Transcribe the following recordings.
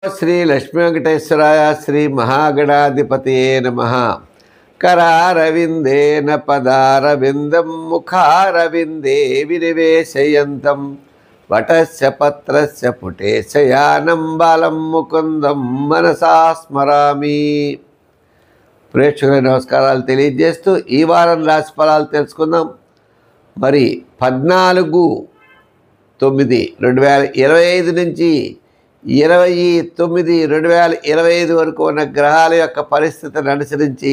శ్రీ లక్ష్మీ వెంకటేశ్వరాయ శ్రీ మహాగణాధిపతయే నమః. కరారవిందేన పదారవిందం ముఖారవిందే వినివేశయంతం వటస్య పత్రస్య పుటే శయానం బాలం ముకుందం మనసా స్మరామి. ప్రేక్షకుల నమస్కారాలు తెలియజేస్తూ ఈ వారం రాశి ఫలాలు తెలుసుకుందాం. మరి 14/9/2025 నుంచి 29/2025 వరకు ఉన్న గ్రహాల యొక్క పరిస్థితిని అనుసరించి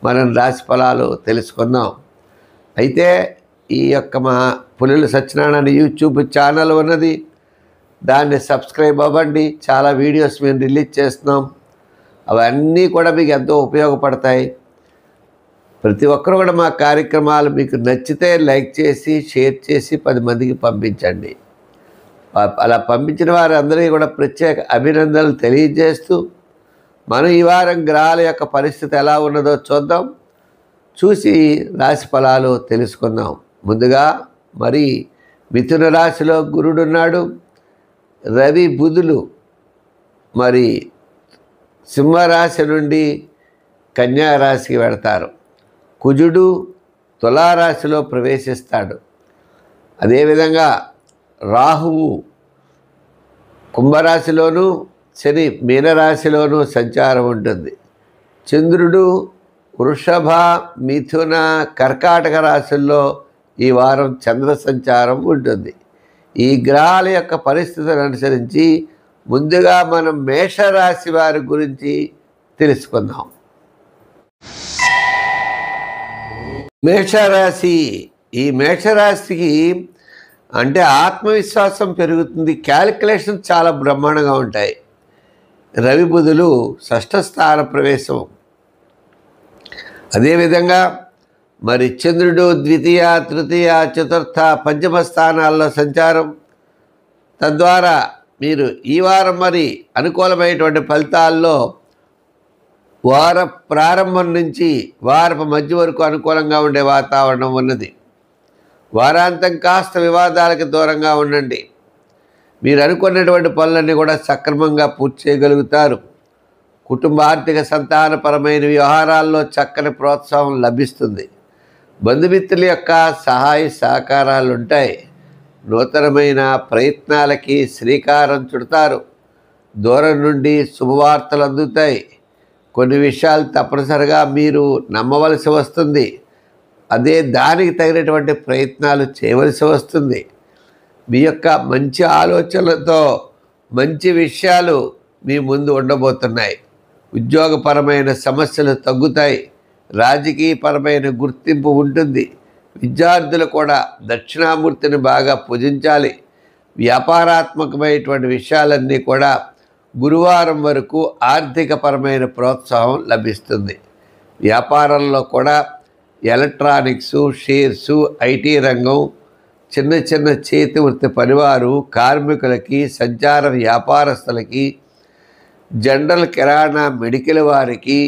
మనం రాశి ఫలాలు తెలుసుకుందాం. అయితే ఈ యొక్క మా పులుల సత్యనారాయణ యూట్యూబ్ ఛానల్ ఉన్నది, దాన్ని సబ్స్క్రైబ్ అవ్వండి. చాలా వీడియోస్ మేము రిలీజ్ చేస్తున్నాం, అవన్నీ కూడా మీకు ఎంతో ఉపయోగపడతాయి. ప్రతి ఒక్కరు కూడా మా కార్యక్రమాలు మీకు నచ్చితే లైక్ చేసి షేర్ చేసి 10 మందికి పంపించండి. అలా పంపించిన వారందరికీ కూడా ప్రత్యేక అభినందనలు తెలియజేస్తూ మనం ఈ వారం గ్రహాల యొక్క పరిస్థితి ఎలా ఉన్నదో చూద్దాం. చూసి రాశి ఫలాలు తెలుసుకుందాం. ముందుగా మరి మిథున రాశిలో గురుడున్నాడు. రవి బుధులు మరి సింహరాశి నుండి కన్యా రాశికి వెళతారు. కుజుడు తులారాశిలో ప్రవేశిస్తాడు. అదేవిధంగా రాహువు కుంభరాశిలోను శని మీనరాశిలోనూ సంచారం ఉంటుంది. చంద్రుడు వృషభ మిథున కర్కాటక రాశుల్లో ఈ వారం చంద్ర సంచారం ఉంటుంది. ఈ గ్రహాల యొక్క పరిస్థితులను అనుసరించి ముందుగా మనం మేషరాశి వారి గురించి తెలుసుకుందాం. మేషరాశి, ఈ మేషరాశికి అంటే ఆత్మవిశ్వాసం పెరుగుతుంది, క్యాలిక్యులేషన్ చాలా బ్రహ్మాండంగా ఉంటాయి. రవి బుధులు షష్ఠ స్థాన ప్రవేశం. అదేవిధంగా మరి చంద్రుడు ద్వితీయ తృతీయ చతుర్థ పంచమ స్థానాల్లో సంచారం. తద్వారా మీరు ఈ వారం మరి అనుకూలమైనటువంటి ఫలితాల్లో వార ప్రారంభం నుంచి వారపు మధ్య వరకు అనుకూలంగా ఉండే వాతావరణం ఉన్నది. వారాంతం కాస్త వివాదాలకు దూరంగా ఉండండి. మీరు అనుకున్నటువంటి పనులన్నీ కూడా సక్రమంగా పూర్తి చేయగలుగుతారు. కుటుంబ ఆర్థిక సంతానపరమైన వ్యవహారాల్లో చక్కని ప్రోత్సాహం లభిస్తుంది. బంధుమిత్రుల యొక్క సహాయ సహకారాలు ఉంటాయి. నూతనమైన ప్రయత్నాలకి శ్రీకారం చుడతారు. దూరం నుండి శుభవార్తలు అందుతాయి. కొన్ని విషయాలు తప్పనిసరిగా మీరు నమ్మవలసి వస్తుంది. అదే దానికి తగినటువంటి ప్రయత్నాలు చేయవలసి వస్తుంది. మీ యొక్క మంచి ఆలోచనలతో మంచి విషయాలు మీ ముందు ఉండబోతున్నాయి. ఉద్యోగపరమైన సమస్యలు తగ్గుతాయి. రాజకీయపరమైన గుర్తింపు ఉంటుంది. విద్యార్థులు కూడా దక్షిణామూర్తిని బాగా పూజించాలి. వ్యాపారాత్మకమైనటువంటి విషయాలన్నీ కూడా గురువారం వరకు ఆర్థికపరమైన ప్రోత్సాహం లభిస్తుంది. వ్యాపారంలో కూడా ఎలక్ట్రానిక్సు, షేర్సు, ఐటీ రంగం, చిన్న చిన్న చేతి వృత్తి పనివారు, కార్మికులకి, సంచార వ్యాపారస్తులకి, జనరల్ కిరాణా మెడికల్ వారికి,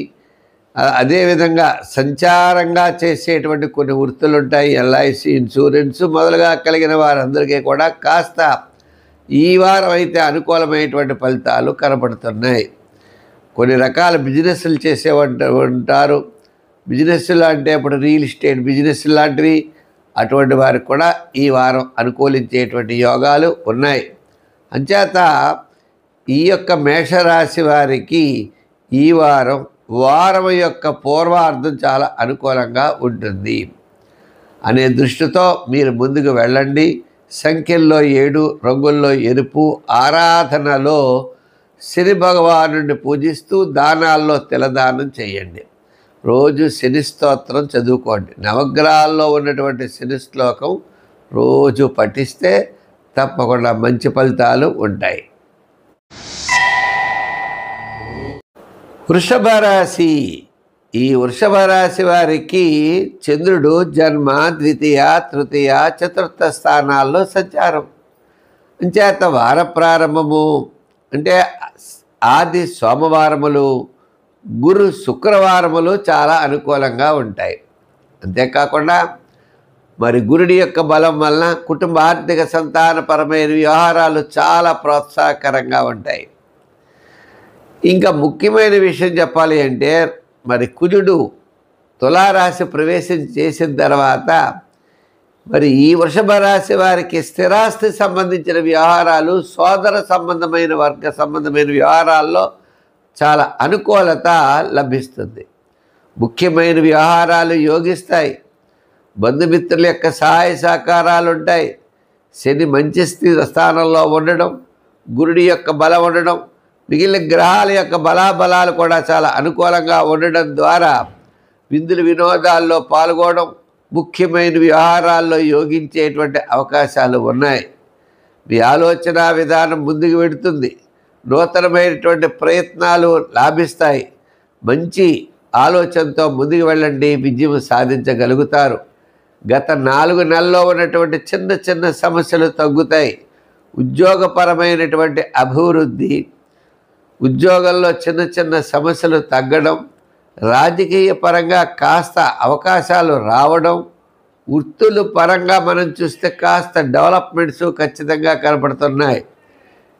అదేవిధంగా సంచారంగా చేసేటువంటి కొన్ని వృత్తులు ఉంటాయి. ఎల్ఐసి, ఇన్సూరెన్సు మొదలుగా కలిగిన వారందరికీ కూడా కాస్త ఈ వారం అయితే అనుకూలమైనటువంటి ఫలితాలు కనపడుతున్నాయి. కొన్ని రకాల బిజినెస్లు ఉంటారు. బిజినెస్లు అంటే ఇప్పుడు రియల్ ఎస్టేట్ బిజినెస్ లాంటివి, అటువంటి వారికి కూడా ఈ వారం అనుకూలించేటువంటి యోగాలు ఉన్నాయి. అంచేత ఈ యొక్క మేషరాశి వారికి ఈ వారం యొక్క పూర్వార్ధం చాలా అనుకూలంగా ఉంటుంది అనే దృష్టితో మీరు ముందుకు వెళ్ళండి. సంఖ్యల్లో 7, రంగుల్లో ఎరుపు, ఆరాధనలో శని భగవానుడిని పూజిస్తూ దానాల్లో తిలదానం చేయండి. రోజు శని స్తోత్రం చదువుకోండి. నవగ్రహాల్లో ఉన్నటువంటి శని శ్లోకం రోజు పఠిస్తే తప్పకుండా మంచి ఫలితాలు ఉంటాయి. వృషభ రాశి, ఈ వృషభ రాశి వారికి చంద్రుడు జన్మ ద్వితీయ తృతీయ చతుర్థ స్థానాల్లో సంచారం. అంచేత వార ప్రారంభము అంటే ఆది సోమవారములు, గురు శుక్రవారములు చాలా అనుకూలంగా ఉంటాయి. అంతేకాకుండా మరి గురుడి యొక్క బలం వలన కుటుంబ ఆర్థిక సంతానపరమైన వ్యవహారాలు చాలా ప్రోత్సాహకరంగా ఉంటాయి. ఇంకా ముఖ్యమైన విషయం చెప్పాలి అంటే మరి కుజుడు తులారాశి ప్రవేశం చేసిన తర్వాత మరి ఈ వృషభ రాశి వారికి స్థిరాస్తి సంబంధించిన వ్యవహారాలు, సోదర సంబంధమైన వర్గ సంబంధమైన వ్యవహారాల్లో చాలా అనుకూలత లభిస్తుంది. ముఖ్యమైన వ్యవహారాలు యోగిస్తాయి. బంధుమిత్రుల యొక్క సహాయ సహకారాలు ఉంటాయి. శని మంచి స్థానంలో ఉండడం, గురుడి యొక్క బలం ఉండడం, మిగిలిన గ్రహాల యొక్క బలాబలాలు కూడా చాలా అనుకూలంగా ఉండడం ద్వారా విందులు వినోదాల్లో పాల్గొనడం, ముఖ్యమైన వ్యవహారాల్లో యోగించేటువంటి అవకాశాలు ఉన్నాయి. మీ ఆలోచన విధానం ముందుకు వెడుతుంది. నూతనమైనటువంటి ప్రయత్నాలు లాభిస్తాయి. మంచి ఆలోచనతో ముందుకు వెళ్ళండి, విజయం సాధించగలుగుతారు. గత 4 నెలల్లో ఉన్నటువంటి చిన్న చిన్న సమస్యలు తగ్గుతాయి. ఉద్యోగపరమైనటువంటి అభివృద్ధి, ఉద్యోగంలో చిన్న చిన్న సమస్యలు తగ్గడం, రాజకీయ పరంగా కాస్త అవకాశాలు రావడం, వృత్తుల పరంగా మనం చూస్తే కాస్త డెవలప్మెంట్స్ ఖచ్చితంగా కనపడుతున్నాయి.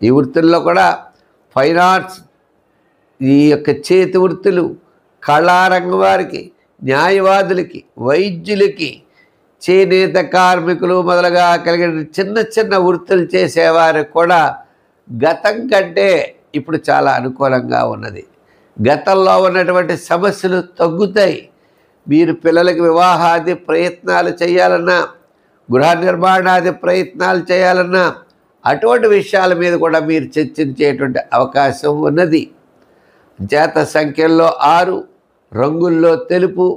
ఈ వృత్తుల్లో కూడా ఫైన్ ఆర్ట్స్, ఈ యొక్క చేతి వృత్తులు, కళారంగం వారికి, న్యాయవాదులకి, వైద్యులకి, చేనేత కార్మికులు మొదలుగా కలిగిన చిన్న చిన్న వృత్తులు చేసేవారికి కూడా గతం కంటే ఇప్పుడు చాలా అనుకూలంగా ఉన్నది. గతంలో ఉన్నటువంటి సమస్యలు తగ్గుతాయి. మీరు పిల్లలకి వివాహాది ప్రయత్నాలు చేయాలన్నా, గృహ నిర్మాణాది ప్రయత్నాలు చేయాలన్నా అటువంటి విషయాల మీద కూడా మీరు చర్చించేటువంటి అవకాశం ఉన్నది. చేత సంఖ్యల్లో 6, రంగుల్లో తెలుపు,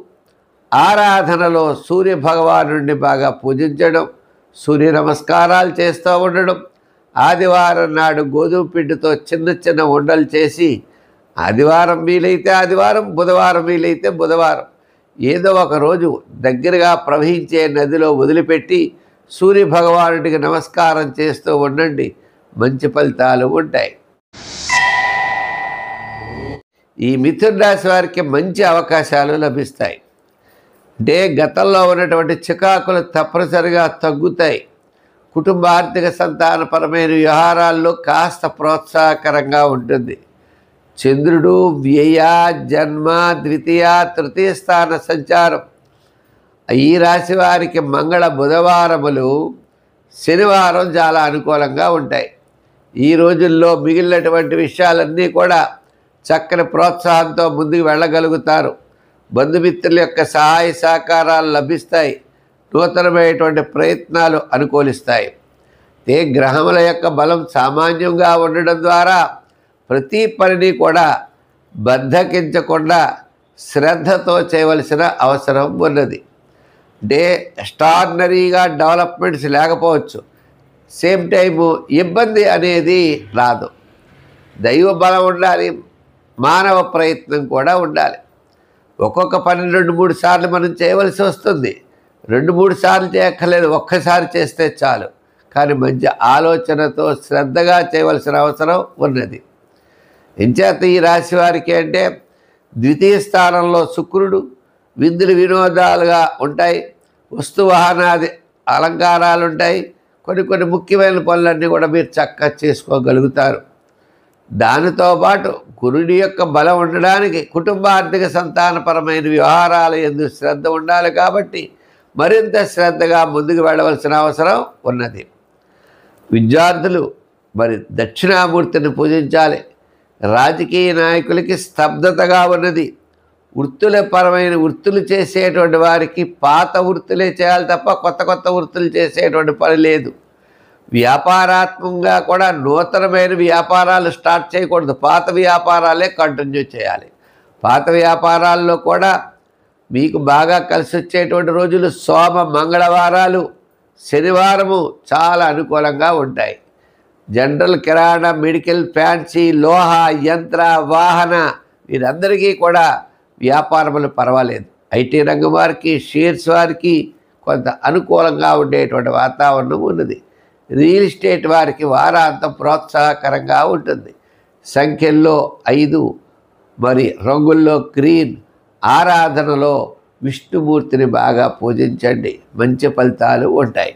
ఆరాధనలో సూర్య భగవానుడిని బాగా పూజించడం, సూర్య నమస్కారాలు చేస్తూ ఉండడం, ఆదివారం నాడు గోధుమ పిండితో చిన్న చిన్న ఉండలు చేసి ఆదివారం వీలైతే ఆదివారం, బుధవారం వీలైతే బుధవారం ఏదో ఒక రోజు దగ్గరగా ప్రవహించే నదిలో వదిలిపెట్టి సూర్య భగవానుడికి నమస్కారం చేస్తూ ఉండండి. మంచి ఫలితాలు ఉంటాయి. ఈ మిథున రాశి వారికి మంచి అవకాశాలు లభిస్తాయి. అంటే గతంలో ఉన్నటువంటి చికాకులు తప్పనిసరిగా తగ్గుతాయి. కుటుంబ ఆర్థిక సంతానపరమైన వ్యవహారాల్లో కాస్త ప్రోత్సాహకరంగా ఉంటుంది. చంద్రుడు వ్యయ, జన్మ, ద్వితీయ, తృతీయ స్థాన సంచారం. ఈ రాశి వారికి మంగళ, బుధవారములు, శనివారం చాలా అనుకూలంగా ఉంటాయి. ఈ రోజుల్లో మిగిలినటువంటి విషయాలన్నీ కూడా చక్కని ప్రోత్సాహంతో ముందుకు వెళ్ళగలుగుతారు. బంధుమిత్రుల యొక్క సహాయ సహకారాలు లభిస్తాయి. నూతనమైనటువంటి ప్రయత్నాలు అనుకూలిస్తాయి. గ్రహముల యొక్క బలం సామాన్యంగా ఉండడం ద్వారా ప్రతి పనిని కూడా బద్ధకించకుండా శ్రద్ధతో చేయవలసిన అవసరం ఉన్నది. అంటే ఎక్స్ట్రాడినరీగా డెవలప్మెంట్స్ లేకపోవచ్చు, సేమ్ టైము ఇబ్బంది అనేది రాదు. దైవ బలం ఉండాలి, మానవ ప్రయత్నం కూడా ఉండాలి. ఒక్కొక్క పని 2-3 సార్లు మనం చేయవలసి వస్తుంది. 2-3 సార్లు చేయక్కర్లేదు, ఒక్కసారి చేస్తే చాలు. కానీ మంచి ఆలోచనతో శ్రద్ధగా చేయవలసిన అవసరం ఉన్నది. ఎంచేత ఈ రాశి వారికి అంటే ద్వితీయ స్థానంలో శుక్రుడు, విందులు వినోదాలుగా ఉంటాయి. వస్తు వాహనాది అలంకారాలు ఉంటాయి. కొన్ని ముఖ్యమైన పనులన్నీ కూడా మీరు చక్కగా చేసుకోగలుగుతారు. దానితో పాటు గురుడి యొక్క బలం ఉండడానికి కుటుంబ ఆర్థిక సంతానపరమైన వ్యవహారాల యందు శ్రద్ధ ఉండాలి. కాబట్టి మరింత శ్రద్ధగా ముందుకు వెళ్ళవలసిన అవసరం ఉన్నది. విద్యార్థులు మరి దక్షిణామూర్తిని పూజించాలి. రాజకీయ నాయకులకి స్తబ్దతగా ఉన్నది. వృత్తుల వృత్తులు చేసేటువంటి వారికి పాత వృత్తులే చేయాలి తప్ప కొత్త వృత్తులు చేసేటువంటి పని లేదు. వ్యాపారాత్మకంగా కూడా నూతనమైన వ్యాపారాలు స్టార్ట్ చేయకూడదు. పాత వ్యాపారాలే కంటిన్యూ చేయాలి. పాత వ్యాపారాల్లో కూడా మీకు బాగా కలిసి వచ్చేటువంటి రోజులు సోమ, మంగళవారాలు, శనివారము చాలా అనుకూలంగా ఉంటాయి. జనరల్, కిరాణా, మెడికల్, ఫ్యాన్సీ, లోహ, యంత్ర, వాహన వీరందరికీ కూడా వ్యాపారములు పర్వాలేదు. ఐటీ రంగం వారికి, షేర్స్ వారికి కొంత అనుకూలంగా ఉండేటువంటి వాతావరణం ఉన్నది. రియల్ ఎస్టేట్ వారికి వారాంతం ప్రోత్సాహకరంగా ఉంటుంది. సంఖ్యల్లో 5, మరి రంగుల్లో గ్రీన్, ఆరాధనలో విష్ణుమూర్తిని బాగా పూజించండి. మంచి ఫలితాలు ఉంటాయి.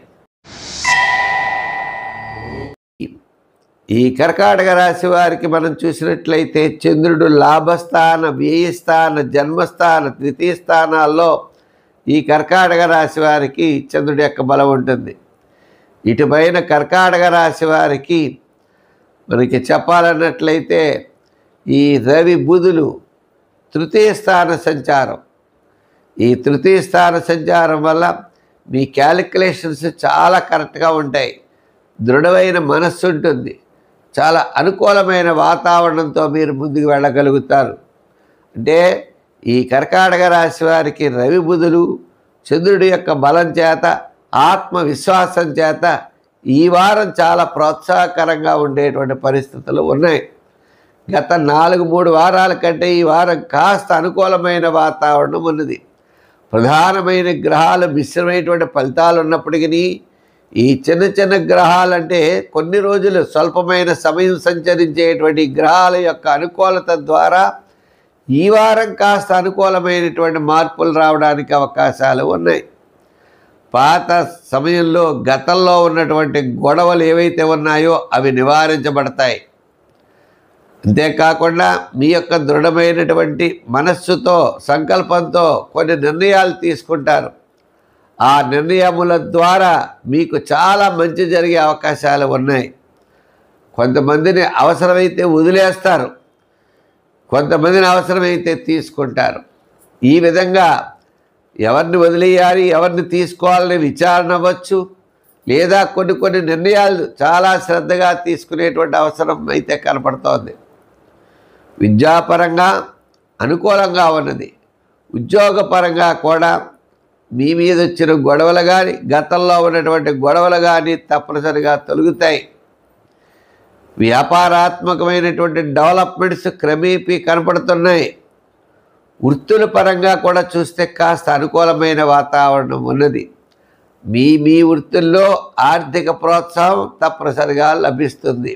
ఈ కర్కాటక రాశి వారికి మనం చూసినట్లయితే చంద్రుడు లాభస్థాన, వ్యయస్థాన, జన్మస్థాన, ద్వితీయ స్థానాల్లో ఈ కర్కాటక రాశి వారికి చంద్రుడి యొక్క బలం ఉంటుంది. ఇటుపైన కర్కాటక రాశి వారికి మనకి చెప్పాలన్నట్లయితే ఈ రవి బుధులు తృతీయ స్థాన సంచారం. ఈ తృతీయ స్థాన సంచారం వల్ల మీ క్యాలిక్యులేషన్స్ చాలా కరెక్ట్గా ఉంటాయి. దృఢమైన మనస్సు ఉంటుంది. చాలా అనుకూలమైన వాతావరణంతో మీరు ముందుకు వెళ్ళగలుగుతారు. అంటే ఈ కర్కాటక రాశి వారికి రవి బుధులు చంద్రుడి యొక్క బలం చేత, ఆత్మవిశ్వాసం చేత ఈ వారం చాలా ప్రోత్సాహకరంగా ఉండేటువంటి పరిస్థితులు ఉన్నాయి. గత 4-3 వారాల కంటే ఈ వారం కాస్త అనుకూలమైన వాతావరణం ఉన్నది. ప్రధానమైన గ్రహాలు మిశ్రమైనటువంటి ఫలితాలు ఉన్నప్పటికీ ఈ చిన్న చిన్న గ్రహాలంటే కొన్ని రోజులు స్వల్పమైన సమయం సంచరించేటువంటి గ్రహాల యొక్క అనుకూలత ద్వారా ఈ వారం కాస్త అనుకూలమైనటువంటి మార్పులు రావడానికి అవకాశాలు ఉన్నాయి. పాత సమయంలో గతంలో ఉన్నటువంటి గొడవలు ఏవైతే ఉన్నాయో అవి నివారించబడతాయి. అంతేకాకుండా మీ యొక్క దృఢమైనటువంటి మనస్సుతో, సంకల్పంతో కొన్ని నిర్ణయాలు తీసుకుంటారు. ఆ నిర్ణయముల ద్వారా మీకు చాలా మంచి జరిగే అవకాశాలు ఉన్నాయి. కొంతమందిని అవసరమైతే వదిలేస్తారు, కొంతమందిని అవసరమైతే తీసుకుంటారు. ఈ విధంగా ఎవరిని వదిలేయాలి, ఎవరిని తీసుకోవాలని విచారణ అవ్వచ్చు, లేదా కొన్ని నిర్ణయాలు చాలా శ్రద్ధగా తీసుకునేటువంటి అవసరం అయితే కనపడుతోంది. విద్యాపరంగా అనుకూలంగా ఉన్నది. ఉద్యోగపరంగా కూడా మీ మీద వచ్చిన గొడవలు కానీ, గతంలో ఉన్నటువంటి గొడవలు కానీ తప్పనిసరిగా తొలగుతాయి. వ్యాపారాత్మకమైనటువంటి డెవలప్మెంట్స్ క్రమేపీ కనపడుతున్నాయి. వృత్తుల పరంగా కూడా చూస్తే కాస్త అనుకూలమైన వాతావరణం ఉన్నది. మీ వృత్తుల్లో ఆర్థిక ప్రోత్సాహం తప్పనిసరిగా లభిస్తుంది.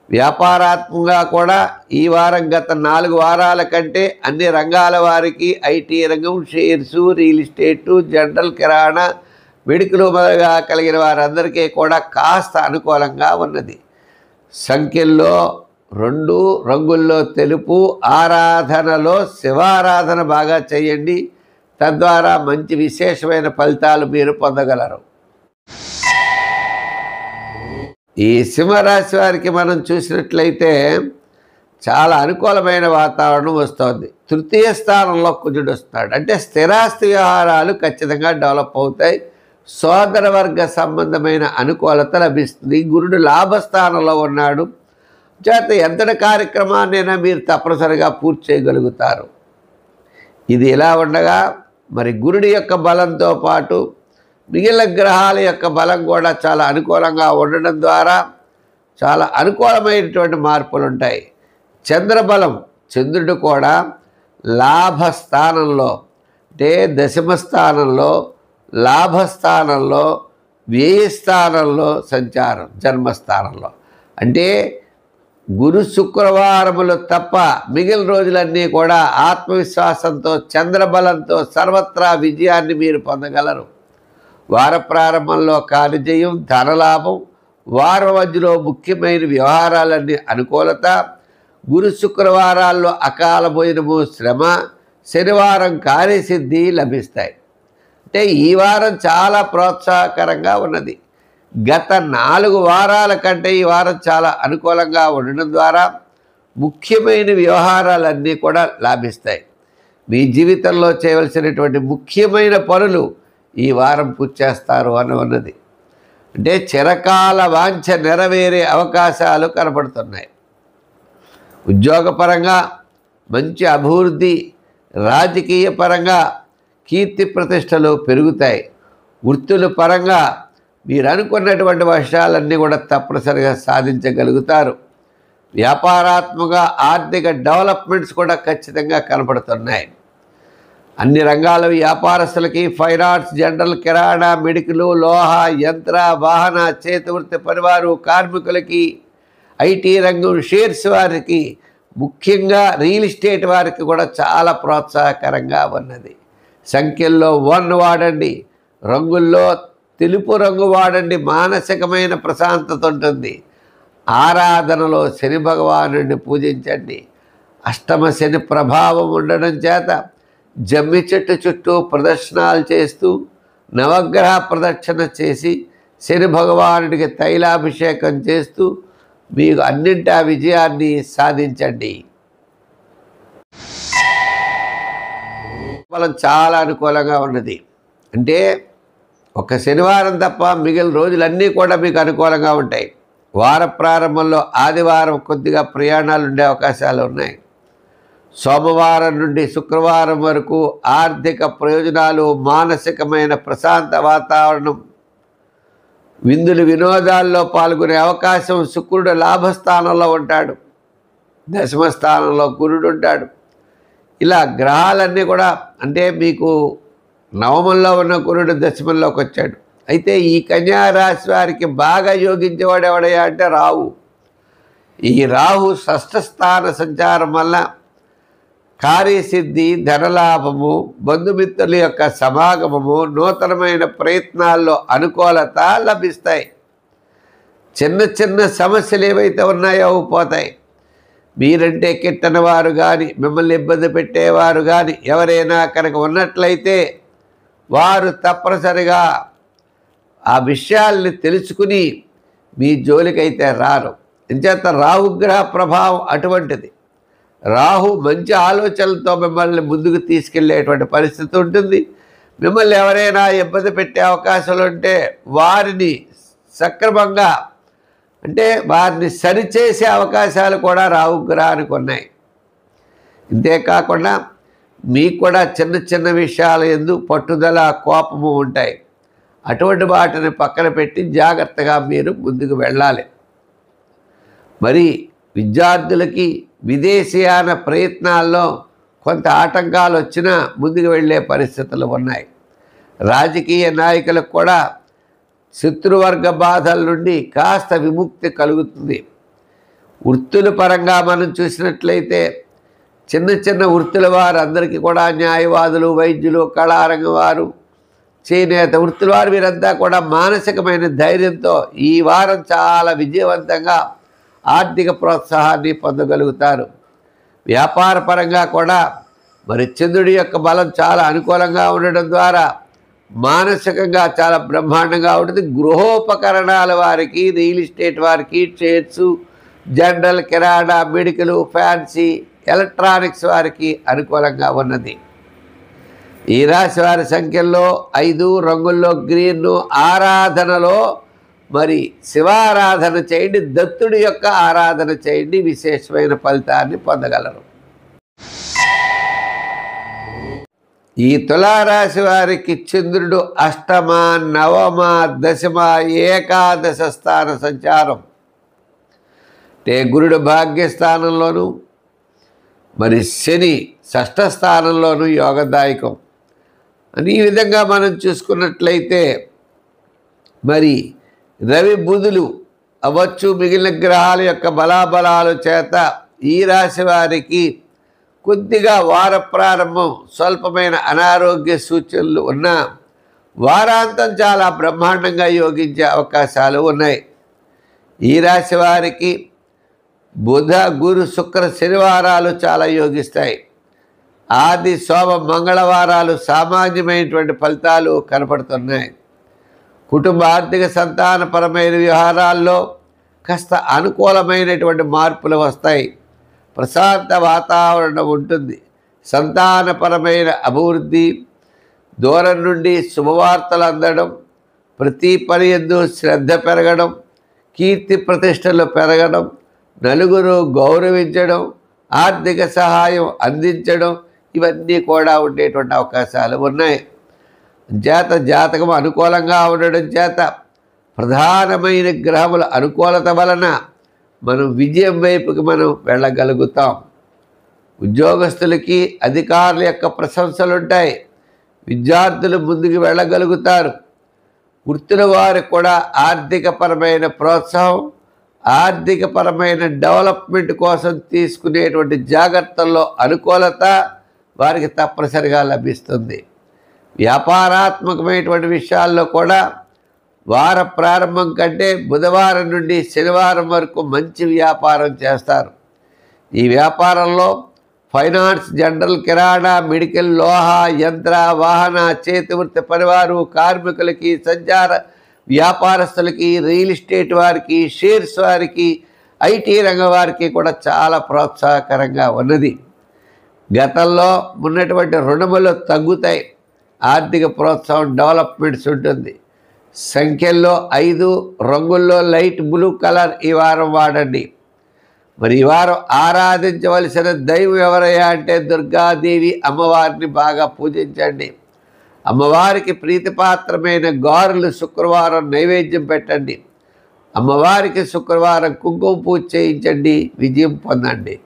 వ్యాపారాత్మకంగా కూడా ఈ వారం గత 4 వారాల కంటే అన్ని రంగాల వారికి, ఐటీ రంగం, షేర్సు, రియల్ ఎస్టేటు, జనరల్ కిరాణా, మెడికల్ మొదలుగా కలిగిన వారందరికీ కూడా కాస్త అనుకూలంగా ఉన్నది. సంఖ్యల్లో 2, రంగుల్లో తెలుపు, ఆరాధనలో శివారాధన బాగా చేయండి. తద్వారా మంచి విశేషమైన ఫలితాలు మీరు పొందగలరు. ఈ సింహరాశి వారికి మనం చూసినట్లయితే చాలా అనుకూలమైన వాతావరణం వస్తుంది. తృతీయ స్థానంలో కుజుడు వస్తున్నాడు. అంటే స్థిరాస్తి వ్యవహారాలు ఖచ్చితంగా డెవలప్ అవుతాయి. సోదర వర్గ సంబంధమైన అనుకూలత లభిస్తుంది. గురుడు లాభస్థానంలో ఉన్నాడు చేత ఎంతటి కార్యక్రమాన్నైనా మీరు తప్పనిసరిగా పూర్తి చేయగలుగుతారు. ఇది ఇలా ఉండగా మరి గురుడి యొక్క బలంతో పాటు మిగిలిన గ్రహాల యొక్క బలం కూడా చాలా అనుకూలంగా ఉండడం ద్వారా చాలా అనుకూలమైనటువంటి మార్పులు ఉంటాయి. చంద్రబలం, చంద్రుడు కూడా లాభస్థానంలో అంటే దశమ స్థానంలో, లాభస్థానంలో, వ్యయస్థానంలో సంచారం, జన్మస్థానంలో. అంటే గురు శుక్రవారములు తప్ప మిగిలిన రోజులన్నీ కూడా ఆత్మవిశ్వాసంతో, చంద్రబలంతో సర్వత్రా విజయాన్ని మీరు పొందగలరు. వార ప్రారంభంలో కార్యజయం, ధనలాభం, వారం మధ్యలో ముఖ్యమైన వ్యవహారాలన్నీ అనుకూలత, గురు శుక్రవారాల్లో అకాల భోజనము, శ్రమ, శనివారం కార్యసిద్ధి లభిస్తాయి. అంటే ఈ వారం చాలా ప్రోత్సాహకరంగా ఉన్నది. గత 4 వారాల కంటే ఈ వారం చాలా అనుకూలంగా ఉండడం ద్వారా ముఖ్యమైన వ్యవహారాలన్నీ కూడా లాభిస్తాయి. మీ జీవితంలో చేయవలసినటువంటి ముఖ్యమైన పనులు ఈ వారం పూర్తి చేస్తారు అన్నది. అంటే చిరకాల వాంఛ నెరవేరే అవకాశాలు కనపడుతున్నాయి. ఉద్యోగపరంగా మంచి అభివృద్ధి, రాజకీయ పరంగా కీర్తి ప్రతిష్టలు పెరుగుతాయి. వృత్తుల పరంగా మీరు అనుకున్నటువంటి విషయాలన్నీ కూడా తప్పనిసరిగా సాధించగలుగుతారు. వ్యాపారాత్మక ఆర్థిక డెవలప్మెంట్స్ కూడా ఖచ్చితంగా కనపడుతున్నాయి. అన్ని రంగాల వ్యాపారస్తులకి, ఫైనాన్స్, జనరల్ కిరాణా, మెడికల్, లోహ, యంత్ర, వాహన, చేతివృత్తి పనివారు, కార్మికులకి, ఐటీ రంగం, షేర్స్ వారికి, ముఖ్యంగా రియల్ ఎస్టేట్ వారికి కూడా చాలా ప్రోత్సాహకరంగా ఉన్నది. సంఖ్యల్లో 1 వాడండి, రంగుల్లో తెలుపు రంగు వాడండి. మానసికమైన ప్రశాంతత ఉంటుంది. ఆరాధనలో శని భగవానుడిని పూజించండి. అష్టమ శని ప్రభావం ఉండడం చేత జమ్మి చెట్టు చుట్టూ ప్రదక్షిణాలు చేస్తూ నవగ్రహ ప్రదక్షిణ చేసి శని భగవానుడికి తైలాభిషేకం చేస్తూ మీకు అన్నింటా విజయాన్ని సాధించండి. ఫలం చాలా అనుకూలంగా ఉన్నది. అంటే ఒక శనివారం తప్ప మిగిలిన రోజులన్నీ కూడా మీకు అనుకూలంగా ఉంటాయి. వార ప్రారంభంలో ఆదివారం కొద్దిగా ప్రయాణాలు ఉండే అవకాశాలు ఉన్నాయి. సోమవారం నుండి శుక్రవారం వరకు ఆర్థిక ప్రయోజనాలు, మానసికమైన ప్రశాంత వాతావరణం, విందులు వినోదాల్లో పాల్గొనే అవకాశం. శుక్రుడు లాభస్థానంలో ఉంటాడు, దశమ స్థానంలో గురుడు ఉంటాడు. ఇలా గ్రహాలన్నీ కూడా అంటే మీకు నవమంలో ఉన్న గురుడు దశమంలోకి వచ్చాడు. అయితే ఈ కన్యా రాశి వారికి బాగా యోగించేవాడు ఎవడయ్యా అంటే రాహు. ఈ రాహు షష్ఠ స్థాన సంచారం వల్ల కార్యసిద్ధి, ధనలాభము, బంధుమిత్రుల యొక్క సమాగమము, నూతనమైన ప్రయత్నాల్లో అనుకూలత లభిస్తాయి. చిన్న చిన్న సమస్యలు ఏవైతే ఉన్నాయో పోతాయి. మీరంటే కిట్టని వారు కానీ, మిమ్మల్ని ఇబ్బంది పెట్టేవారు కానీ ఎవరైనా కనుక ఉన్నట్లయితే వారు తప్పనిసరిగా ఆ విషయాల్ని తెలుసుకుని మీ జోలికైతే రారు. ఇంచేత రాహుగ్రహ ప్రభావం అటువంటిది. రాహు మంచి ఆలోచనలతో మిమ్మల్ని ముందుకు తీసుకెళ్లేటువంటి పరిస్థితి ఉంటుంది. మిమ్మల్ని ఎవరైనా ఇబ్బంది పెట్టే అవకాశాలు ఉంటే వారిని సక్రమంగా అంటే వారిని సరిచేసే అవకాశాలు కూడా రాహుగ్రహానికి ఉన్నాయి. ఇంతేకాకుండా మీకు కూడా చిన్న చిన్న విషయాల యందు పట్టుదల, కోపము ఉంటాయి. అటువంటి వాటిని పక్కన పెట్టి జాగ్రత్తగా మీరు ముందుకు వెళ్ళాలి. మరి విద్యార్థులకి విదేశీయాన ప్రయత్నాల్లో కొంత ఆటంకాలు వచ్చినా ముందుకు వెళ్ళే పరిస్థితులు ఉన్నాయి. రాజకీయ నాయకులకు కూడా శత్రువర్గ బాధల నుండి కాస్త విముక్తి కలుగుతుంది. వృత్తుల పరంగా మనం చూసినట్లయితే చిన్న చిన్న వృత్తుల వారు అందరికీ కూడా న్యాయవాదులు, వైద్యులు, కళారంగం వారు, చేనేత వృత్తుల వారు వీరంతా కూడా మానసికమైన ధైర్యంతో ఈ వారం చాలా విజయవంతంగా ఆర్థిక ప్రోత్సాహాన్ని పొందగలుగుతారు. వ్యాపార పరంగా కూడా మరి చంద్రుడి యొక్క బలం చాలా అనుకూలంగా ఉండడం ద్వారా మానసికంగా చాలా బ్రహ్మాండంగా ఉంటుంది. గృహోపకరణాల వారికి, రియల్ ఎస్టేట్ వారికి, ట్రేడ్స్, జనరల్, కిరాణా, మెడికల్, ఫ్యాన్సీ, ఎలక్ట్రానిక్స్ వారికి అనుకూలంగా ఉన్నది. ఈ రాశి వారి సంఖ్యల్లో 5, రంగుల్లో గ్రీన్, ఆరాధనలో మరి శివారాధన చేయండి, దత్తుడి యొక్క ఆరాధన చేయండి, విశేషమైన ఫలితాన్ని పొందగలరు. ఈ తులారాశి వారికి చంద్రుడు అష్టమ, నవమ, దశమ, ఏకాదశ స్థాన సంచారం అంటే గురుడు భాగ్యస్థానంలోను, మరి శని షష్ఠ స్థానంలోను యోగదాయకం అని ఈ విధంగా మనం చూసుకున్నట్లయితే మరి రవి, బుధులు అవ్వచ్చు, మిగిలిన గ్రహాల యొక్క బలాబలాల చేత ఈ రాశి వారికి కొద్దిగా వార ప్రారంభం స్వల్పమైన అనారోగ్య సూచనలు ఉన్నా వారాంతం చాలా బ్రహ్మాండంగా యోగించే అవకాశాలు ఉన్నాయి. ఈ రాశి వారికి బుధ, గురు, శుక్ర, శనివారాలు చాలా యోగిస్తాయి. ఆది, సోమ, మంగళవారాలు సామాన్యమైనటువంటి ఫలితాలు కనపడుతున్నాయి. కుటుంబ ఆర్థిక సంతానపరమైన వ్యవహారాల్లో కాస్త అనుకూలమైనటువంటి మార్పులు వస్తాయి. ప్రశాంత వాతావరణం ఉంటుంది. సంతానపరమైన అభివృద్ధి, దూరం నుండి శుభవార్తలు అందడం, ప్రతి పని యందు శ్రద్ధ పెరగడం, కీర్తి ప్రతిష్టలు పెరగడం, నలుగురు గౌరవించడం, ఆర్థిక సహాయం అందించడం ఇవన్నీ కూడా ఉండేటువంటి అవకాశాలు ఉన్నాయి. జాతకం అనుకూలంగా ఉండడం చేత ప్రధానమైన గ్రహముల అనుకూలత వలన మనం విజయం వైపుకి మనం వెళ్ళగలుగుతాం. ఉద్యోగస్తులకి అధికారుల యొక్క ప్రశంసలు ఉంటాయి. విద్యార్థులు ముందుకు వెళ్ళగలుగుతారు. వృత్తుల వారికి కూడా ఆర్థికపరమైన ప్రోత్సాహం, ఆర్థికపరమైన డెవలప్మెంట్ కోసం తీసుకునేటువంటి జాగ్రత్తల్లో అనుకూలత వారికి తప్పనిసరిగా లభిస్తుంది. వ్యాపారాత్మకమైనటువంటి విషయాల్లో కూడా వార ప్రారంభం కంటే బుధవారం నుండి శనివారం వరకు మంచి వ్యాపారం చేస్తారు. ఈ వ్యాపారంలో ఫైనాన్స్, జనరల్, కిరాణా, మెడికల్, లోహ, యంత్ర, వాహన, చేతివృత్తి పనివారు, కార్మికులకి, సంచార వ్యాపారస్తులకి, రియల్ ఎస్టేట్ వారికి, షేర్స్ వారికి, ఐటీ రంగం వారికి కూడా చాలా ప్రోత్సాహకరంగా ఉన్నది. గతంలో ఉన్నటువంటి రుణములు తగ్గుతాయి. ఆర్థిక ప్రోత్సాహం, డెవలప్మెంట్స్ ఉంటుంది. సంఖ్యల్లో 5, రంగుల్లో లైట్ బ్లూ కలర్ ఈ వారం వాడండి. మరి ఈ వారం ఆరాధించవలసిన దైవం ఎవరయ్యా అంటే దుర్గాదేవి అమ్మవారిని బాగా పూజించండి. అమ్మవారికి ప్రీతిపాత్రమైన గారెలు శుక్రవారం నైవేద్యం పెట్టండి. అమ్మవారికి శుక్రవారం కుంకుమ పూజ చేయించండి, విజయం పొందండి.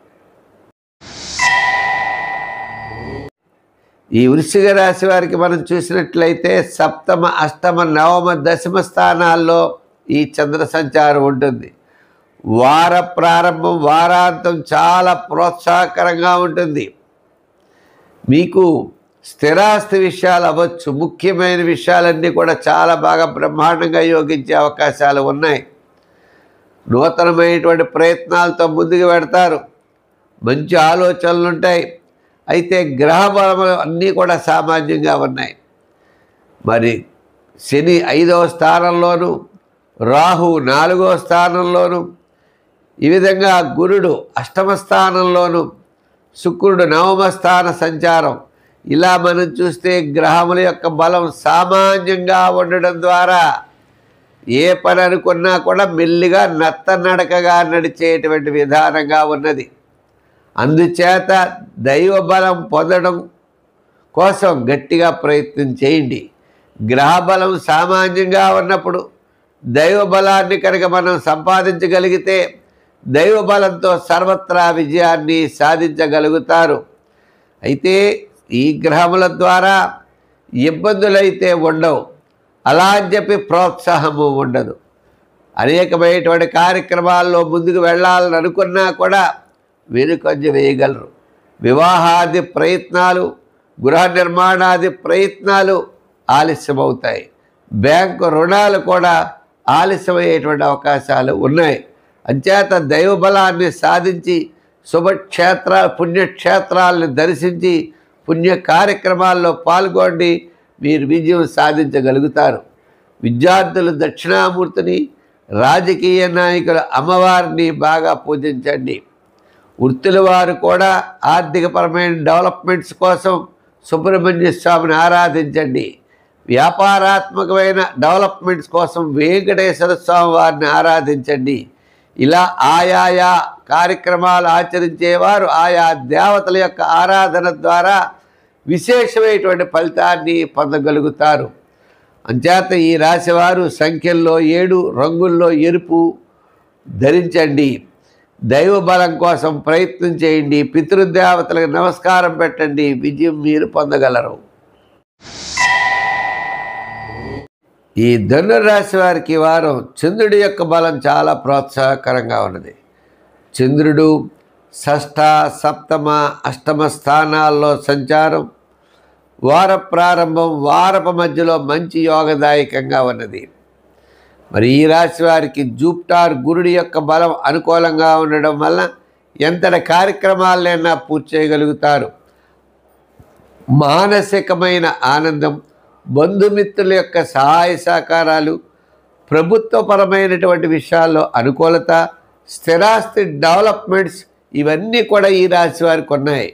ఈ వృశ్చిక రాశి వారికి మనం చూసినట్లయితే సప్తమ, అష్టమ, నవమ, దశమ స్థానాల్లో ఈ చంద్ర సంచారం ఉంటుంది. వార ప్రారంభం, వారాంతం చాలా ప్రోత్సాహకరంగా ఉంటుంది. మీకు స్థిరాస్తి విషయాలు అవ్వచ్చు, ముఖ్యమైన విషయాలన్నీ కూడా చాలా బాగా బ్రహ్మాండంగా యోగించే అవకాశాలు ఉన్నాయి. నూతనమైనటువంటి ప్రయత్నాలతో ముందుకు పెడతారు. మంచి ఆలోచనలు ఉంటాయి. అయితే గ్రహ బలములు అన్నీ కూడా సామాన్యంగా ఉన్నాయి. మరి శని 5వ స్థానంలోను, రాహు 4వ స్థానంలోను, ఈ విధంగా గురుడు 8వ స్థానంలోను, శుక్రుడు 9వ స్థాన సంచారం. ఇలా మనం చూస్తే గ్రహముల యొక్క బలం సామాన్యంగా ఉండడం ద్వారా ఏ పని అనుకున్నా కూడా మెల్లిగా నత్తనడకగా నడిచేటువంటి విధానంగా ఉన్నది. అందుచేత దైవ బలం పొందడం కోసం గట్టిగా ప్రయత్నం చేయండి. గ్రహ బలం సామాన్యంగా ఉన్నప్పుడు దైవ బలాన్ని కనుక మనం సంపాదించగలిగితే దైవ బలంతో సర్వత్రా విజయాన్ని సాధించగలుగుతారు. అయితే ఈ గ్రహముల ద్వారా ఇబ్బందులైతే ఉండవు, అలా అని చెప్పి ప్రోత్సాహము ఉండదు. అనేకమైనటువంటి కార్యక్రమాల్లో ముందుకు వెళ్ళాలని అనుకున్నా కూడా వెనుకంజ వేయగలరు. వివాహాది ప్రయత్నాలు, గృహ నిర్మాణాది ప్రయత్నాలు ఆలస్యమవుతాయి. బ్యాంకు రుణాలు కూడా ఆలస్యమయ్యేటువంటి అవకాశాలు ఉన్నాయి. అంచేత దైవ బలాన్ని సాధించి పుణ్యక్షేత్రాలను దర్శించి పుణ్య కార్యక్రమాల్లో పాల్గొండి మీరు విజయం సాధించగలుగుతారు. విద్యార్థులు దక్షిణామూర్తిని, రాజకీయ నాయకుల అమ్మవారిని బాగా పూజించండి. వృత్తుల వారు కూడా ఆర్థికపరమైన డెవలప్మెంట్స్ కోసం సుబ్రహ్మణ్య స్వామిని ఆరాధించండి. వ్యాపారాత్మకమైన డెవలప్మెంట్స్ కోసం వెంకటేశ్వర స్వామి వారిని ఆరాధించండి. ఇలా ఆయా కార్యక్రమాలు ఆచరించేవారు ఆయా దేవతల యొక్క ఆరాధన ద్వారా విశేషమైనటువంటి ఫలితాన్ని పొందగలుగుతారు. అంచేత ఈ రాశివారు సంఖ్యల్లో 7, రంగుల్లో ఎరుపు ధరించండి. దైవ బలం కోసం ప్రయత్నం చేయండి. పితృదేవతలకు నమస్కారం పెట్టండి, విజయం మీరు పొందగలరు. ఈ ధనుర్రాశి వారికి వారం చంద్రుడి యొక్క బలం చాలా ప్రోత్సాహకరంగా ఉన్నది. చంద్రుడు షష్ఠ, సప్తమ, అష్టమ స్థానాల్లో సంచారం, వార ప్రారంభం, వారపు మధ్యలో మంచి యోగదాయకంగా ఉన్నది. మరి ఈ రాశి వారికి జూపిటర్ గురుడి యొక్క బలం అనుకూలంగా ఉండడం వల్ల ఎంతటి కార్యక్రమాలైనా పూర్తి చేయగలుగుతారు. మానసికమైన ఆనందం, బంధుమిత్రుల యొక్క సహాయ సహకారాలు, ప్రభుత్వపరమైనటువంటి విషయాల్లో అనుకూలత, స్థిరాస్తి డెవలప్మెంట్స్ ఇవన్నీ కూడా ఈ రాశి వారికి ఉన్నాయి.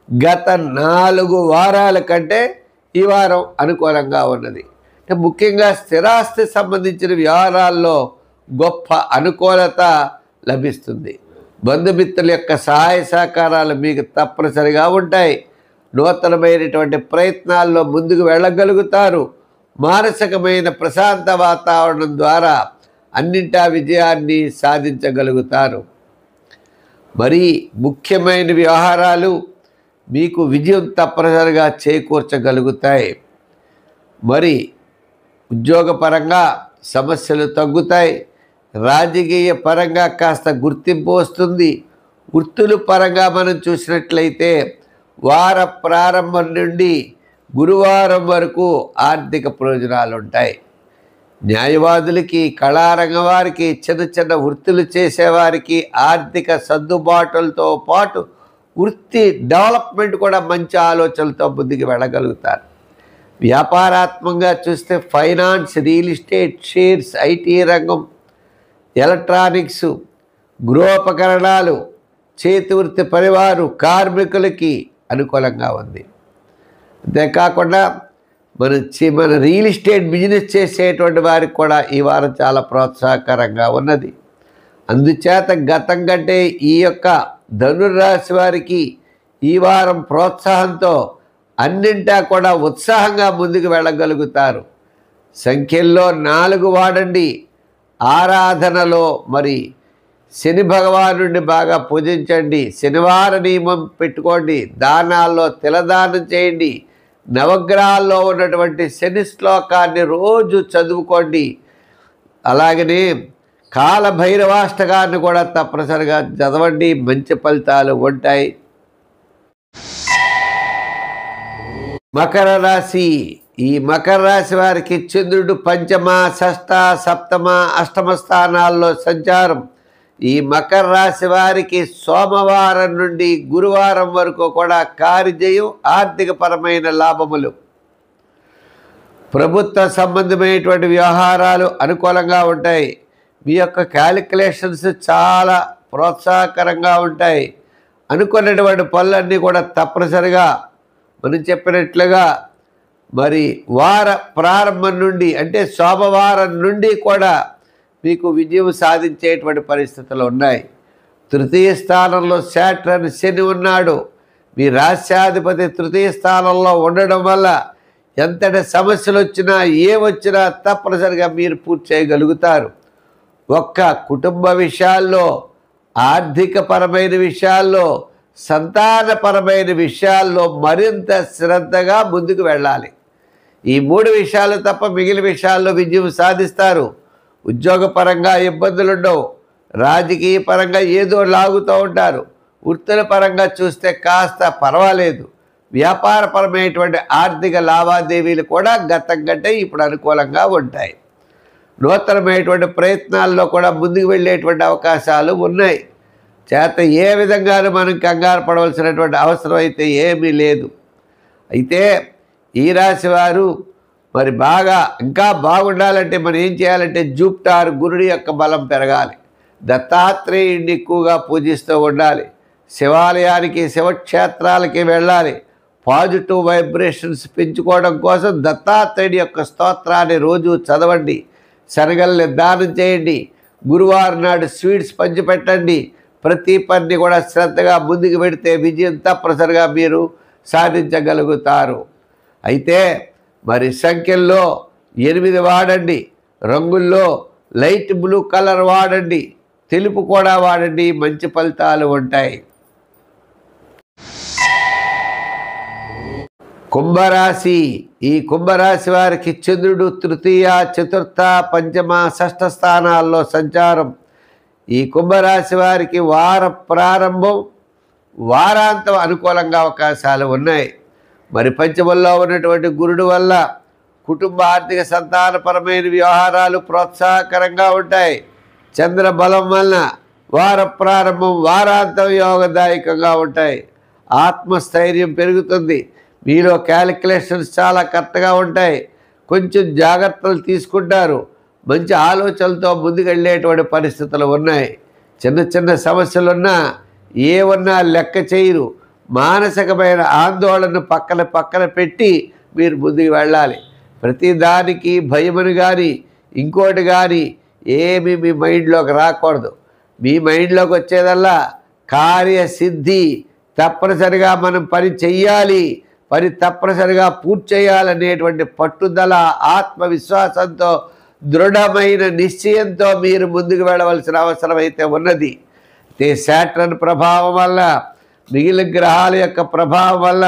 గత 4 వారాల కంటే ఈ వారం అనుకూలంగా ఉన్నది. అంటే ముఖ్యంగా స్థిరాస్తి సంబంధించిన వ్యవహారాల్లో గొప్ప అనుకూలత లభిస్తుంది. బంధుమిత్రుల యొక్క సహాయ సహకారాలు మీకు తప్పనిసరిగా ఉంటాయి. నూతనమైనటువంటి ప్రయత్నాల్లో ముందుకు వెళ్ళగలుగుతారు. మానసికమైన ప్రశాంత వాతావరణం ద్వారా అన్నింటా విజయాన్ని సాధించగలుగుతారు. మరి ముఖ్యమైన వ్యవహారాలు మీకు విజయం తప్పనిసరిగా చేకూర్చగలుగుతాయి. మరి ఉద్యోగపరంగా సమస్యలు తగ్గుతాయి. రాజకీయ పరంగా కాస్త గుర్తింపు వస్తుంది. వృత్తుల పరంగా మనం చూసినట్లయితే వార ప్రారంభం నుండి గురువారం వరకు ఆర్థిక ప్రయోజనాలు ఉంటాయి. న్యాయవాదులకి, కళారంగం వారికి, చిన్న చిన్న వృత్తులు చేసేవారికి ఆర్థిక సర్దుబాటులతో పాటు వృత్తి డెవలప్మెంట్ కూడా మంచి ఆలోచనలతో ముందుకు వెళ్ళగలుగుతారు. వ్యాపారాత్మకంగా చూస్తే finance, real estate, shares, IT రంగం, ఎలక్ట్రానిక్స్, గృహోపకరణాలు, చేతి వృత్తి పనివారు, కార్మికులకి అనుకూలంగా ఉంది. అంతేకాకుండా మన రియల్ ఎస్టేట్ బిజినెస్ చేసేటువంటి వారికి కూడా ఈ వారం చాలా ప్రోత్సాహకరంగా ఉన్నది. అందుచేత గతం కంటే ఈ యొక్క ధనుర్రాశి వారికి ఈ వారం ప్రోత్సాహంతో అన్నింటా కూడా ఉత్సాహంగా ముందుకు వెళ్ళగలుగుతారు. సంఖ్యల్లో 4 వాడండి. ఆరాధనలో మరి శని భగవానుడిని బాగా పూజించండి. శనివార నియమం పెట్టుకోండి. దానాల్లో తిలదానం చేయండి. నవగ్రహాల్లో ఉన్నటువంటి శని శ్లోకాన్ని రోజు చదువుకోండి. అలాగనే కాలభైరవాష్టకాన్ని కూడా తప్పనిసరిగా చదవండి. మంచి ఫలితాలు ఉంటాయి. మకర రాశి. ఈ మకర రాశి వారికి చంద్రుడు పంచమ, షష్ఠ, సప్తమ, అష్టమ స్థానాల్లో సంచారం. ఈ మకర రాశి వారికి సోమవారం నుండి గురువారం వరకు కూడా కార్యజయం, ఆర్థికపరమైన లాభములు, ప్రభుత్వ సంబంధమైనటువంటి వ్యవహారాలు అనుకూలంగా ఉంటాయి. మీ యొక్క క్యాలిక్యులేషన్స్ చాలా ప్రోత్సాహకరంగా ఉంటాయి. అనుకున్నటువంటి పనులన్నీ కూడా తప్పనిసరిగా మనం చెప్పినట్లుగా మరి వార ప్రారంభం నుండి అంటే సోమవారం నుండి కూడా మీకు విజయం సాధించేటువంటి పరిస్థితులు ఉన్నాయి. తృతీయ స్థానంలో శాటర్న్ శని ఉన్నాడు. మీ రాశ్యాధిపతి తృతీయ స్థానంలో ఉండడం వల్ల ఎంతటి సమస్యలు వచ్చినా ఏమొచ్చినా తప్పనిసరిగా మీరు పూర్తి చేయగలుగుతారు. ఒక్క కుటుంబ విషయాల్లో, ఆర్థికపరమైన విషయాల్లో, సంతానపరమైన విషయాల్లో మరింత శ్రద్ధగా ముందుకు వెళ్ళాలి. ఈ 3 విషయాలు తప్ప మిగిలిన విషయాల్లో విజయం సాధిస్తారు. ఉద్యోగపరంగా ఇబ్బందులు ఉండవు. రాజకీయ పరంగా ఏదో లాగుతూ ఉంటారు. వృత్తుల పరంగా చూస్తే కాస్త పర్వాలేదు. వ్యాపారపరమైనటువంటి ఆర్థిక లావాదేవీలు కూడా గతం కంటే ఇప్పుడు అనుకూలంగా ఉంటాయి. నూతనమైనటువంటి ప్రయత్నాల్లో కూడా ముందుకు వెళ్ళేటువంటి అవకాశాలు ఉన్నాయి. చేత ఏ విధంగానూ మనం కంగారు పడవలసినటువంటి అవసరం అయితే ఏమీ లేదు. అయితే ఈ రాశి వారు మరి బాగా ఇంకా బాగుండాలంటే మనం ఏం చేయాలంటే జూపిటర్ గురుడి యొక్క బలం పెరగాలి. దత్తాత్రేయుడిని ఎక్కువగా పూజిస్తూ ఉండాలి. శివాలయానికి, శివక్షేత్రాలకి వెళ్ళాలి. పాజిటివ్ వైబ్రేషన్స్ పెంచుకోవడం కోసం దత్తాత్రేయుడి యొక్క స్తోత్రాన్ని రోజు చదవండి. శనగల్ని దానం చేయండి. గురువారం నాడు స్వీట్స్ పంచిపెట్టండి. ప్రతి పని కూడా శ్రద్ధగా ముందుకు పెడితే విజయం తప్పనిసరిగా మీరు సాధించగలుగుతారు. అయితే మరి సంఖ్యల్లో 8 వాడండి. రంగుల్లో లైట్ బ్లూ కలర్ వాడండి. తెలుపు కూడా వాడండి. మంచి ఫలితాలు ఉంటాయి. కుంభరాశి. ఈ కుంభరాశి వారికి చంద్రుడు తృతీయ, చతుర్థ, పంచమ, షష్ఠ స్థానాల్లో సంచారం. ఈ కుంభరాశి వారికి వార ప్రారంభం, వారాంతం అనుకూలంగా అవకాశాలు ఉన్నాయి. మరి పంచమంలో ఉన్నటువంటి గురుడు వల్ల కుటుంబ ఆర్థిక సంతానపరమైన వ్యవహారాలు ప్రోత్సాహకరంగా ఉంటాయి. చంద్ర బలం వలన వార ప్రారంభం, వారాంతం యోగదాయకంగా ఉంటాయి. ఆత్మస్థైర్యం పెరుగుతుంది. మీలో క్యాలిక్యులేషన్స్ చాలా కరెక్ట్గా ఉంటాయి. కొంచెం జాగ్రత్తలు తీసుకుంటారు. మంచి ఆలోచనలతో ముందుకెళ్ళేటువంటి పరిస్థితులు ఉన్నాయి. చిన్న చిన్న సమస్యలున్నా ఏమన్నా లెక్క చేయరు. మానసికమైన ఆందోళనను పక్కన పెట్టి మీరు ముందుకు వెళ్ళాలి. ప్రతిదానికి భయమని కానీ ఇంకోటి కానీ ఏమీ మీ మైండ్లోకి రాకూడదు. మీ మైండ్లోకి వచ్చేదల్లా కార్యసిద్ధి. తప్పనిసరిగా మనం పని చెయ్యాలి, పని తప్పనిసరిగా పూర్తి చేయాలనేటువంటి పట్టుదల, ఆత్మవిశ్వాసంతో, దృఢమైన నిశ్చయంతో మీరు ముందుకు వెళ్ళవలసిన అవసరం అయితే ఉన్నది. శాటర్న్ ప్రభావం వల్ల, మిగిలిన గ్రహాల యొక్క ప్రభావం వల్ల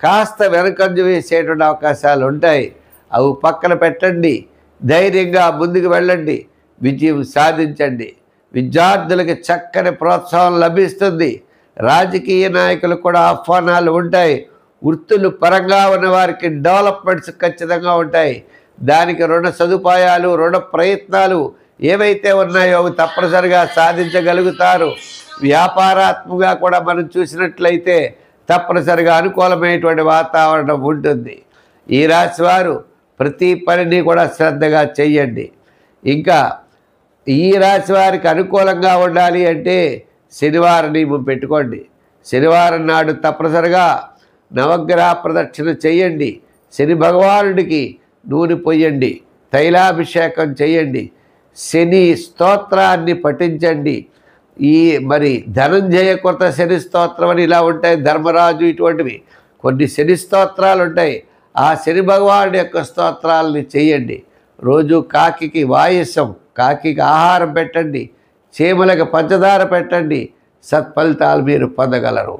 కాస్త వెనకంజ వేసేటువంటి అవకాశాలు ఉంటాయి. అవి పక్కన పెట్టండి. ధైర్యంగా ముందుకు వెళ్ళండి. విజయం సాధించండి. విద్యార్థులకి చక్కని ప్రోత్సాహం లభిస్తుంది. రాజకీయ నాయకులకు కూడా ఆహ్వానాలు ఉంటాయి. వృత్తులు పరంగా ఉన్న వారికి డెవలప్మెంట్స్ ఖచ్చితంగా ఉంటాయి. దానికి రుణ సదుపాయాలు, రుణ ప్రయత్నాలు ఏవైతే ఉన్నాయో అవి తప్పనిసరిగా సాధించగలుగుతారు. వ్యాపారాత్మకంగా కూడా మనం చూసినట్లయితే తప్పనిసరిగా అనుకూలమైనటువంటి వాతావరణం ఉంటుంది. ఈ రాశి వారు ప్రతి పనిని కూడా శ్రద్ధగా చెయ్యండి. ఇంకా ఈ రాశి వారికి అనుకూలంగా ఉండాలి అంటే శనివారం నియమం పెట్టుకోండి. శనివారం నాడు తప్పనిసరిగా నవగ్రహ ప్రదక్షిణ చేయండి. శని భగవానుడికి నూనె పొయ్యండి, తైలాభిషేకం చేయండి, శని స్తోత్రాన్ని పఠించండి. ఈ మరి ధనంజయ కృత శని స్తోత్రం అని ఇలా ఉంటాయి, ధర్మరాజు ఇటువంటివి కొన్ని శని స్తోత్రాలు ఉంటాయి. ఆ శని భగవానుడి యొక్క స్తోత్రాలని చేయండి. రోజు కాకికి వాయసం, కాకికి ఆహారం పెట్టండి, చీమలకు పంచదార పెట్టండి. సత్ఫలితాలు మీరు పొందగలరు.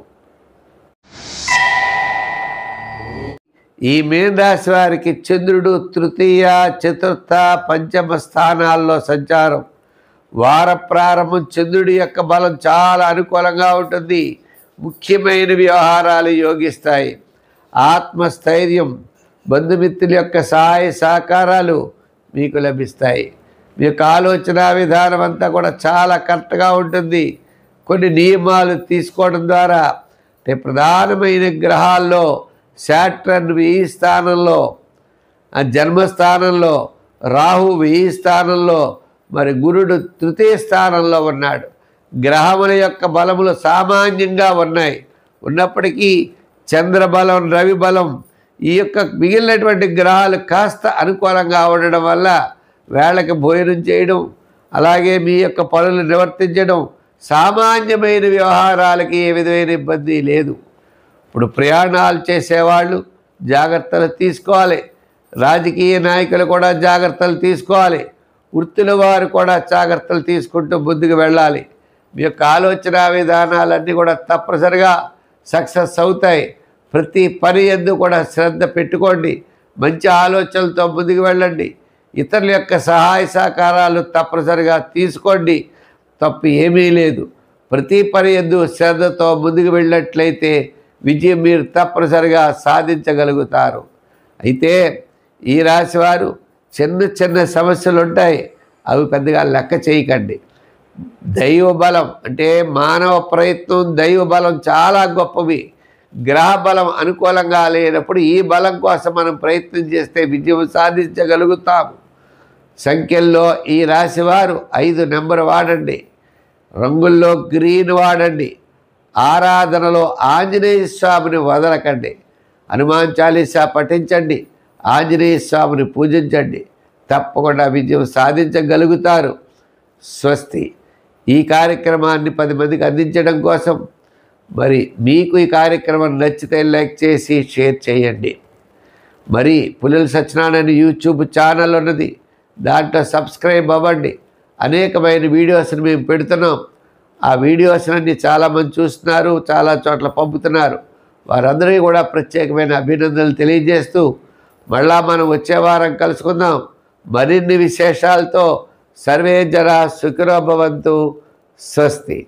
ఈ మీన రాశి వారికి చంద్రుడు తృతీయ, చతుర్థ, పంచమ స్థానాల్లో సంచారం. వార ప్రారంభం చంద్రుడి యొక్క బలం చాలా అనుకూలంగా ఉంటుంది. ముఖ్యమైన వ్యవహారాలు యోగిస్తాయి. ఆత్మస్థైర్యం, బంధుమిత్రుల యొక్క సహాయ సహకారాలు మీకు లభిస్తాయి. మీ యొక్క ఆలోచన విధానం అంతా కూడా చాలా కరెక్ట్గా ఉంటుంది. కొన్ని నియమాలు తీసుకోవడం ద్వారా ప్రధానమైన గ్రహాల్లో శాట్రన్ 1000 స్థానంలో, జన్మస్థానంలో రాహు 1000 స్థానంలో, మరి గురుడు తృతీయ స్థానంలో ఉన్నాడు. గ్రహముల యొక్క బలములు సామాన్యంగా ఉన్నప్పటికీ చంద్రబలం, రవి బలం, ఈ యొక్క మిగిలినటువంటి గ్రహాలు కాస్త అనుకూలంగా ఉండడం వల్ల వేళకి భోజనం చేయడం, అలాగే మీ యొక్క పనులు నిర్వర్తించడం, సామాన్యమైన వ్యవహారాలకి ఏ విధమైన ఇబ్బంది లేదు. ఇప్పుడు ప్రయాణాలు చేసేవాళ్ళు జాగ్రత్తలు తీసుకోవాలి. రాజకీయ నాయకులు కూడా జాగ్రత్తలు తీసుకోవాలి. వృత్తుల వారు కూడా జాగ్రత్తలు తీసుకుంటూ ముందుకు వెళ్ళాలి. మీ యొక్క ఆలోచన విధానాలన్నీ కూడా తప్పనిసరిగా సక్సెస్ అవుతాయి. ప్రతి పని యందు కూడా శ్రద్ధ పెట్టుకోండి. మంచి ఆలోచనలతో ముందుకు వెళ్ళండి. ఇతరుల యొక్క సహాయ సహకారాలు తప్పనిసరిగా తీసుకోండి. తప్పు ఏమీ లేదు. ప్రతి పని యందు శ్రద్ధతో ముందుకు వెళ్ళినట్లయితే విజయం మీరు తప్పనిసరిగా సాధించగలుగుతారు. అయితే ఈ రాశివారు చిన్న చిన్న సమస్యలు ఉంటాయి, అవి పెద్దగా లెక్క చేయకండి. దైవ బలం అంటే మానవ ప్రయత్నం, దైవ బలం చాలా గొప్పవి. గ్రహ బలం అనుకూలంగా లేనప్పుడు ఈ బలం కోసం మనం ప్రయత్నం చేస్తే విజయం సాధించగలుగుతాము. సంఖ్యల్లో ఈ రాశివారు 5 నెంబర్ వాడండి. రంగుల్లో గ్రీన్ వాడండి. ఆరాధనలో ఆంజనేయ స్వామిని వదలకండి. హనుమాన్ చాలీసా పఠించండి, ఆంజనేయ స్వామిని పూజించండి. తప్పకుండా విజయం సాధించగలుగుతారు. స్వస్తి. ఈ కార్యక్రమాన్ని 10 మందికి అందించడం కోసం మరి మీకు ఈ కార్యక్రమం నచ్చితే లైక్ చేసి షేర్ చేయండి. మరి పుల్లెల సత్యనారాయణ యూట్యూబ్ ఛానల్ ఉన్నది, దాంట్లో సబ్స్క్రైబ్ అవ్వండి. అనేకమైన వీడియోస్ని మేము పెడుతున్నాం. ఆ వీడియోస్లన్నీ చాలామంది చూస్తున్నారు, చాలా చోట్ల పంపుతున్నారు. వారందరికీ కూడా ప్రత్యేకమైన అభినందనలు తెలియజేస్తూ మళ్ళా మనం వచ్చే వారం కలుసుకుందాం మరిన్ని విశేషాలతో. సర్వే జన సుఖినో భవంతు. స్వస్తి.